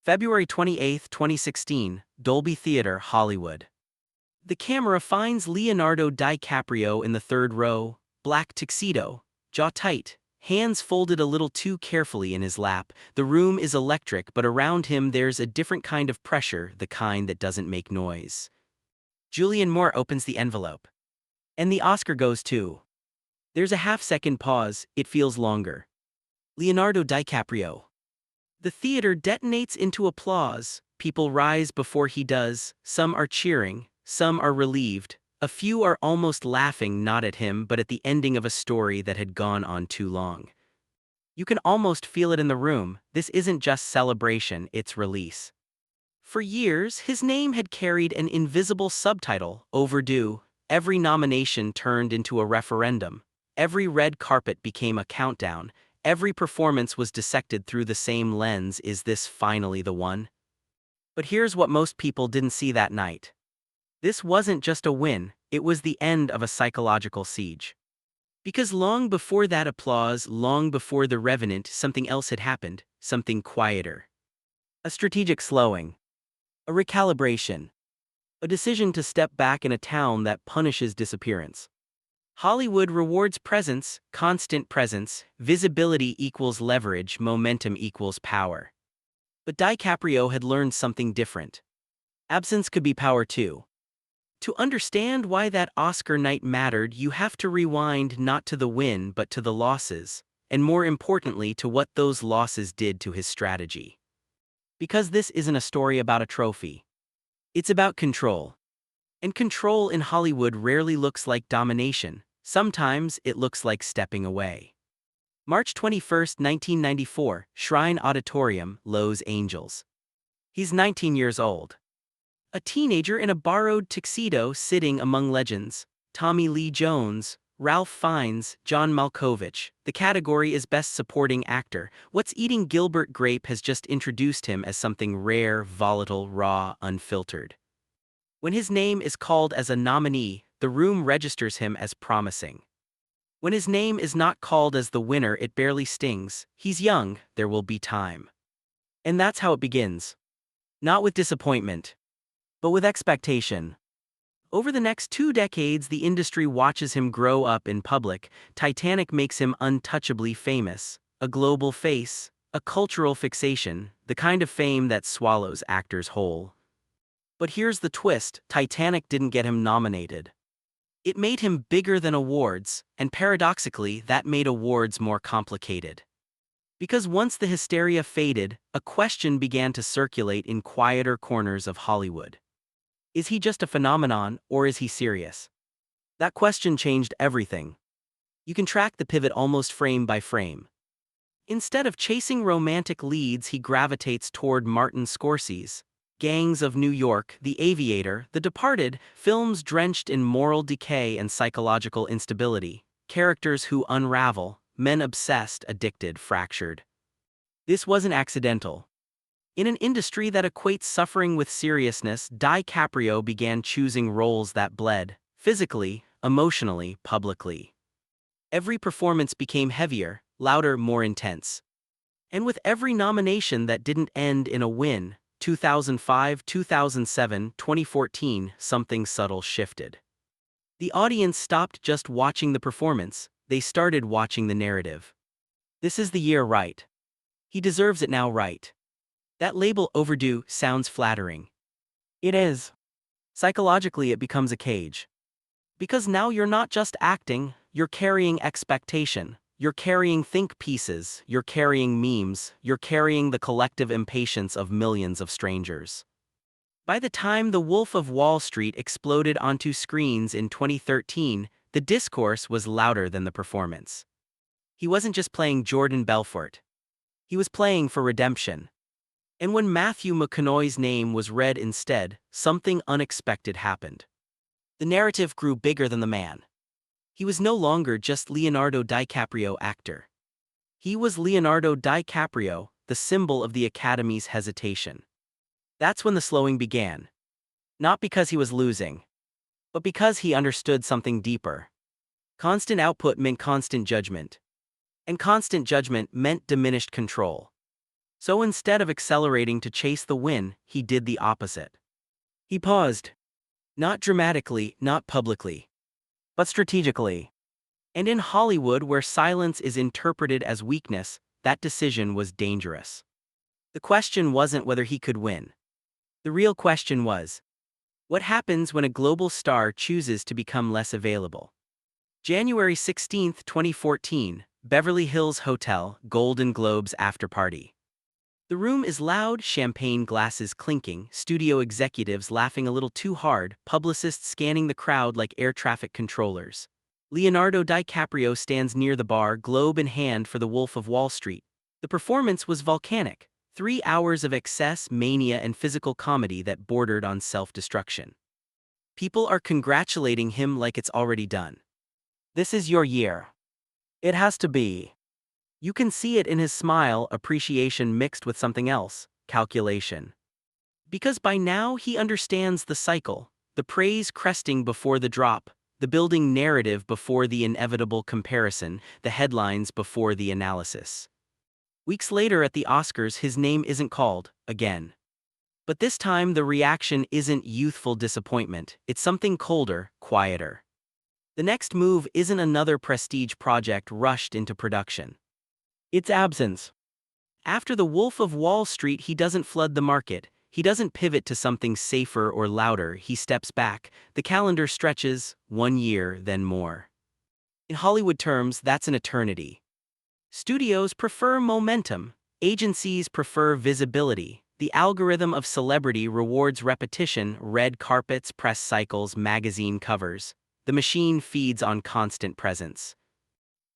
February 28, 2016, Dolby Theatre, Hollywood. The camera finds Leonardo DiCaprio in the third row, black tuxedo, jaw tight, hands folded a little too carefully in his lap. The room is electric, but around him there's a different kind of pressure, the kind that doesn't make noise. Julianne Moore opens the envelope. And the Oscar goes too. There's a half-second pause, it feels longer. Leonardo DiCaprio. The theater detonates into applause. People rise before he does. Some are cheering, some are relieved. A few are almost laughing, not at him, but at the ending of a story that had gone on too long. You can almost feel it in the room. This isn't just celebration, it's release. For years, his name had carried an invisible subtitle, overdue. Every nomination turned into a referendum. Every red carpet became a countdown. Every performance was dissected through the same lens. Is this finally the one? But here's what most people didn't see that night. This wasn't just a win, it was the end of a psychological siege. Because long before that applause, long before The Revenant, something else had happened, something quieter. A strategic slowing. A recalibration. A decision to step back in a town that punishes disappearance. Hollywood rewards presence, constant presence, visibility equals leverage, momentum equals power. But DiCaprio had learned something different. Absence could be power too. To understand why that Oscar night mattered, you have to rewind not to the win but to the losses, and more importantly to what those losses did to his strategy. Because this isn't a story about a trophy. It's about control. And control in Hollywood rarely looks like domination. Sometimes it looks like stepping away. March 21, 1994, Shrine Auditorium, Los Angeles. He's 19 years old. A teenager in a borrowed tuxedo sitting among legends. Tommy Lee Jones, Ralph Fiennes, John Malkovich. The category is Best Supporting Actor. What's Eating Gilbert Grape has just introduced him as something rare, volatile, raw, unfiltered. When his name is called as a nominee, the room registers him as promising. When his name is not called as the winner, it barely stings. He's young, there will be time. And that's how it begins. Not with disappointment, but with expectation. Over the next 2 decades, the industry watches him grow up in public. Titanic makes him untouchably famous. A global face, a cultural fixation, the kind of fame that swallows actors whole. But here's the twist, Titanic didn't get him nominated. It made him bigger than awards, and paradoxically, that made awards more complicated. Because once the hysteria faded, a question began to circulate in quieter corners of Hollywood. Is he just a phenomenon, or is he serious? That question changed everything. You can track the pivot almost frame by frame. Instead of chasing romantic leads, he gravitates toward Martin Scorsese's Gangs of New York, The Aviator, The Departed, films drenched in moral decay and psychological instability, characters who unravel, men obsessed, addicted, fractured. This wasn't accidental. In an industry that equates suffering with seriousness, DiCaprio began choosing roles that bled, physically, emotionally, publicly. Every performance became heavier, louder, more intense. And with every nomination that didn't end in a win, 2005, 2007, 2014, something subtle shifted. The audience stopped just watching the performance, they started watching the narrative. This is the year, right? He deserves it now, right? That label, overdue, sounds flattering. It is. Psychologically, it becomes a cage. Because now you're not just acting, you're carrying expectation. You're carrying think pieces, you're carrying memes, you're carrying the collective impatience of millions of strangers. By the time The Wolf of Wall Street exploded onto screens in 2013, the discourse was louder than the performance. He wasn't just playing Jordan Belfort. He was playing for redemption. And when Matthew McConaughey's name was read instead, something unexpected happened. The narrative grew bigger than the man. He was no longer just Leonardo DiCaprio, actor. He was Leonardo DiCaprio, the symbol of the Academy's hesitation. That's when the slowing began. Not because he was losing, but because he understood something deeper. Constant output meant constant judgment. And constant judgment meant diminished control. So instead of accelerating to chase the win, he did the opposite. He paused. Not dramatically, not publicly, but strategically. And in Hollywood, where silence is interpreted as weakness, that decision was dangerous. The question wasn't whether he could win. The real question was, what happens when a global star chooses to become less available? January 16, 2014, Beverly Hills Hotel, Golden Globes after party. The room is loud, champagne glasses clinking, studio executives laughing a little too hard, publicists scanning the crowd like air traffic controllers. Leonardo DiCaprio stands near the bar, globe in hand for The Wolf of Wall Street. The performance was volcanic. 3 hours of excess, mania, and physical comedy that bordered on self-destruction. People are congratulating him like it's already done. This is your year. It has to be. You can see it in his smile, appreciation mixed with something else, calculation. Because by now he understands the cycle, the praise cresting before the drop, the building narrative before the inevitable comparison, the headlines before the analysis. Weeks later at the Oscars, his name isn't called, again. But this time the reaction isn't youthful disappointment, it's something colder, quieter. The next move isn't another prestige project rushed into production. It's absence. After The Wolf of Wall Street, he doesn't flood the market, he doesn't pivot to something safer or louder, he steps back, the calendar stretches, 1 year, then more. In Hollywood terms, that's an eternity. Studios prefer momentum, agencies prefer visibility. The algorithm of celebrity rewards repetition, red carpets, press cycles, magazine covers. The machine feeds on constant presence.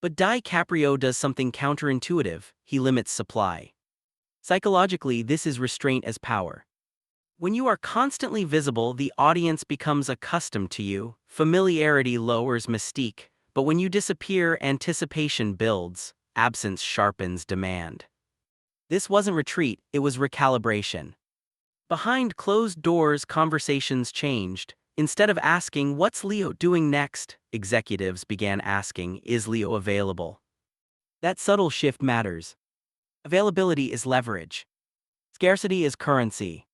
But DiCaprio does something counterintuitive, he limits supply. Psychologically, this is restraint as power. When you are constantly visible, the audience becomes accustomed to you, familiarity lowers mystique, but when you disappear, anticipation builds. Absence sharpens demand. This wasn't retreat, it was recalibration. Behind closed doors, conversations changed. Instead of asking, "What's Leo doing next?" executives began asking, "Is Leo available?" That subtle shift matters. Availability is leverage. Scarcity is currency.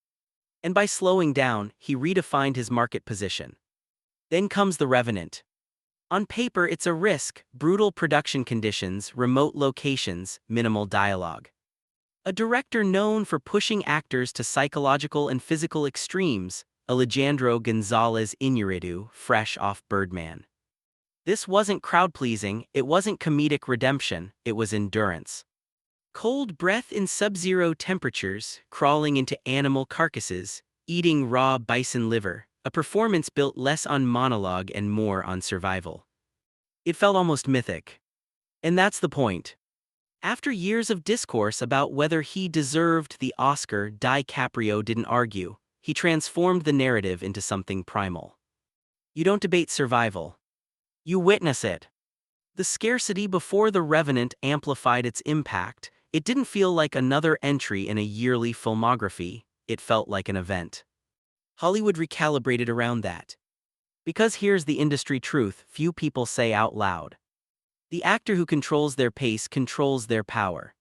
And by slowing down, he redefined his market position. Then comes The Revenant. On paper, it's a risk: brutal production conditions, remote locations, minimal dialogue. A director known for pushing actors to psychological and physical extremes, Alejandro González Iñárritu, fresh off Birdman. This wasn't crowd-pleasing, it wasn't comedic redemption, it was endurance. Cold breath in sub-zero temperatures, crawling into animal carcasses, eating raw bison liver, a performance built less on monologue and more on survival. It felt almost mythic. And that's the point. After years of discourse about whether he deserved the Oscar, DiCaprio didn't argue. He transformed the narrative into something primal. You don't debate survival. You witness it. The scarcity before The Revenant amplified its impact. It didn't feel like another entry in a yearly filmography, it felt like an event. Hollywood recalibrated around that. Because here's the industry truth few people say out loud. The actor who controls their pace controls their power.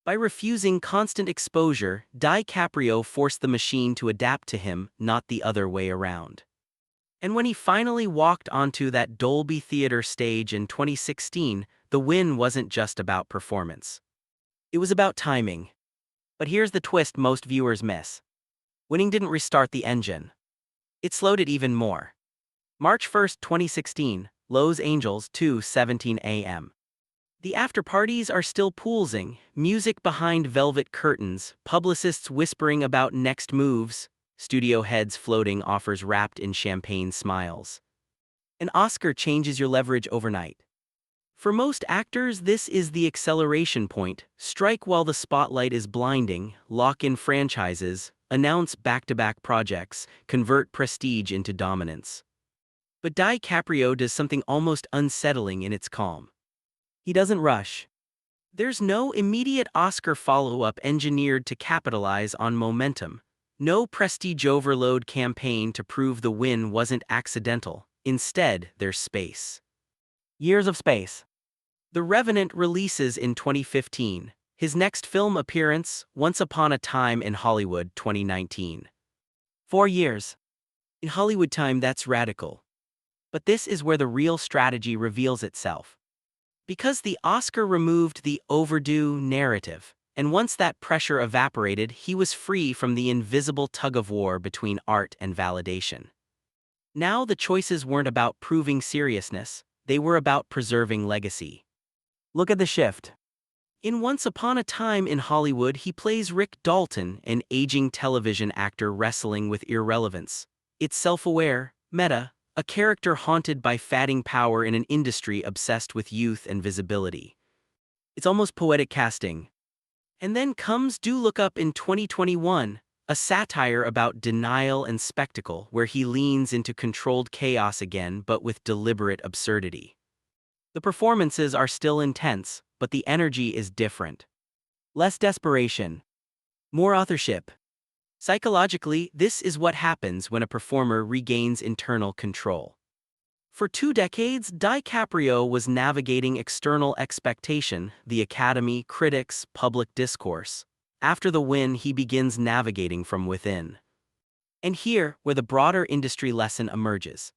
By refusing constant exposure, DiCaprio forced the machine to adapt to him, not the other way around. And when he finally walked onto that Dolby Theater stage in 2016, the win wasn't just about performance. It was about timing. But here's the twist most viewers miss. Winning didn't restart the engine. It slowed it even more. March 1, 2016, Los Angeles, 2:17 a.m. The after-parties are still poolsing, music behind velvet curtains, publicists whispering about next moves, studio heads floating offers wrapped in champagne smiles. An Oscar changes your leverage overnight. For most actors, this is the acceleration point: strike while the spotlight is blinding, lock in franchises, announce back-to-back projects, convert prestige into dominance. But DiCaprio does something almost unsettling in its calm. He doesn't rush. There's no immediate Oscar follow-up engineered to capitalize on momentum. No prestige overload campaign to prove the win wasn't accidental. Instead, there's space. Years of space. The Revenant releases in 2015. His next film appearance, Once Upon a Time in Hollywood, 2019. 4 years. In Hollywood time, that's radical. But this is where the real strategy reveals itself. Because the Oscar removed the overdue narrative, and once that pressure evaporated, he was free from the invisible tug-of-war between art and validation. Now the choices weren't about proving seriousness, they were about preserving legacy. Look at the shift. In Once Upon a Time in Hollywood, he plays Rick Dalton, an aging television actor wrestling with irrelevance. It's self-aware, meta, a character haunted by fading power in an industry obsessed with youth and visibility. It's almost poetic casting. And then comes Do Look Up in 2021, a satire about denial and spectacle where he leans into controlled chaos again but with deliberate absurdity. The performances are still intense, but the energy is different. Less desperation. More authorship. Psychologically, this is what happens when a performer regains internal control. For 2 decades, DiCaprio was navigating external expectation, the Academy, critics, public discourse. After the win, he begins navigating from within. And here, where the broader industry lesson emerges.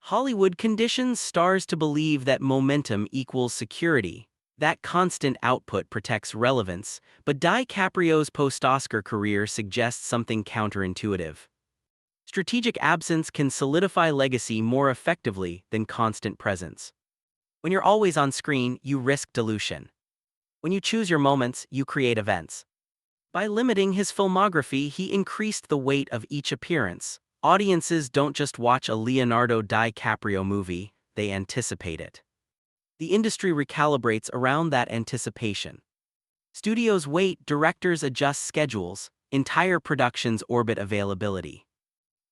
Hollywood conditions stars to believe that momentum equals security. That constant output protects relevance, but DiCaprio's post-Oscar career suggests something counterintuitive. Strategic absence can solidify legacy more effectively than constant presence. When you're always on screen, you risk dilution. When you choose your moments, you create events. By limiting his filmography, he increased the weight of each appearance. Audiences don't just watch a Leonardo DiCaprio movie, they anticipate it. The industry recalibrates around that anticipation. Studios wait, directors adjust schedules, entire productions orbit availability.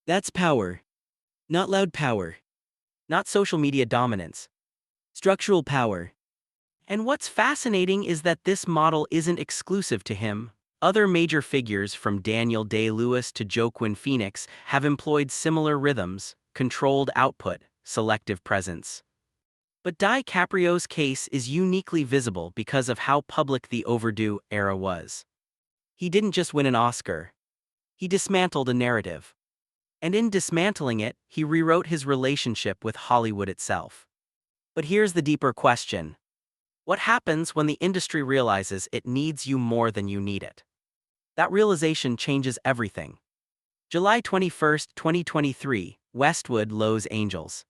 That's power. Not loud power. Not social media dominance. Structural power. And what's fascinating is that this model isn't exclusive to him. Other major figures from Daniel Day-Lewis to Joaquin Phoenix have employed similar rhythms, controlled output, selective presence. But DiCaprio's case is uniquely visible because of how public the overdue era was. He didn't just win an Oscar. He dismantled a narrative. And in dismantling it, he rewrote his relationship with Hollywood itself. But here's the deeper question. What happens when the industry realizes it needs you more than you need it? That realization changes everything. July 21, 2023, Westwood, Los Angeles.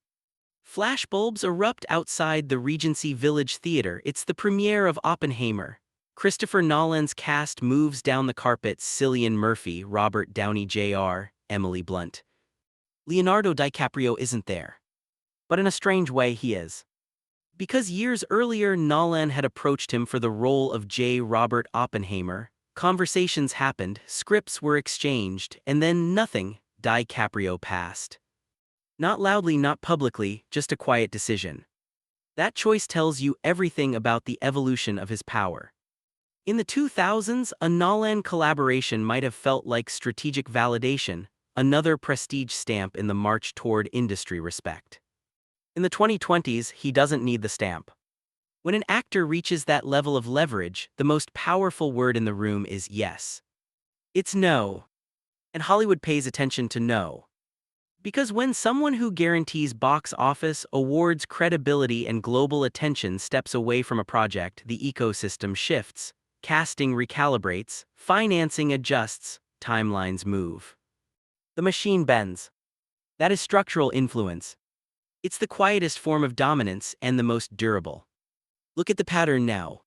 Flashbulbs erupt outside the Regency Village Theater. It's the premiere of Oppenheimer. Christopher Nolan's cast moves down the carpet. Cillian Murphy, Robert Downey Jr., Emily Blunt. Leonardo DiCaprio isn't there. But in a strange way, he is. Because years earlier, Nolan had approached him for the role of J. Robert Oppenheimer. Conversations happened, scripts were exchanged, and then nothing. DiCaprio passed. Not loudly, not publicly, just a quiet decision. That choice tells you everything about the evolution of his power. In the 2000s, a Nolan collaboration might have felt like strategic validation, another prestige stamp in the march toward industry respect. In the 2020s, he doesn't need the stamp. When an actor reaches that level of leverage, the most powerful word in the room is yes. It's no. And Hollywood pays attention to no. Because when someone who guarantees box office, awards, credibility, and global attention steps away from a project, the ecosystem shifts, casting recalibrates, financing adjusts, timelines move. The machine bends. That is structural influence. It's the quietest form of dominance and the most durable. Look at the pattern now.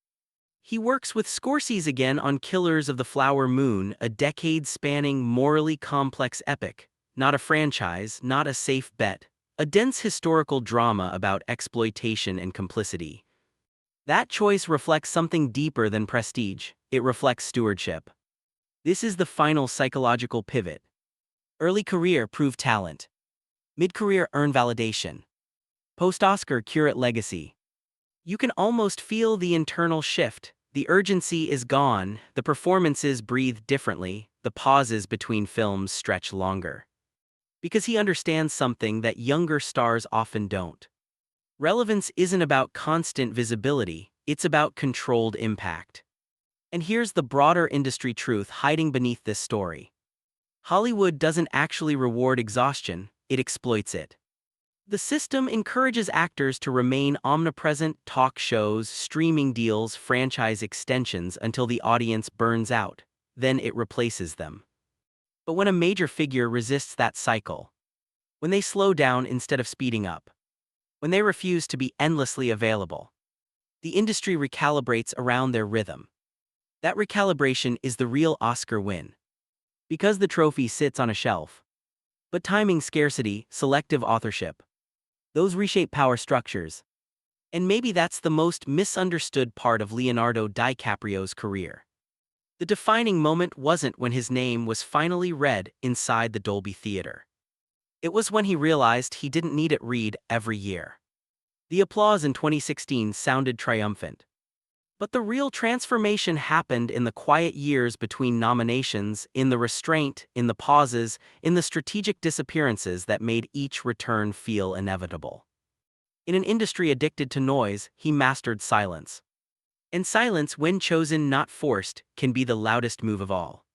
He works with Scorsese again on Killers of the Flower Moon, a decade-spanning, morally complex epic. Not a franchise, not a safe bet. A dense historical drama about exploitation and complicity. That choice reflects something deeper than prestige. It reflects stewardship. This is the final psychological pivot. Early career, prove talent. Mid-career, earn validation. Post-Oscar, curate legacy. You can almost feel the internal shift. The urgency is gone, the performances breathe differently, the pauses between films stretch longer. Because he understands something that younger stars often don't. Relevance isn't about constant visibility, it's about controlled impact. And here's the broader industry truth hiding beneath this story. Hollywood doesn't actually reward exhaustion, it exploits it. The system encourages actors to remain omnipresent: talk shows, streaming deals, franchise extensions until the audience burns out. Then it replaces them. But when a major figure resists that cycle, when they slow down instead of speeding up, when they refuse to be endlessly available, the industry recalibrates around their rhythm. That recalibration is the real Oscar win. Because the trophy sits on a shelf. But timing, scarcity, selective authorship, those reshape power structures. And maybe that's the most misunderstood part of Leonardo DiCaprio's career. The defining moment wasn't when his name was finally read inside the Dolby Theater. It was when he realized he didn't need it read every year. The applause in 2016 sounded triumphant. But the real transformation happened in the quiet years between nominations, in the restraint, in the pauses, in the strategic disappearances that made each return feel inevitable. In an industry addicted to noise, he mastered silence. And silence, when chosen not forced, can be the loudest move of all.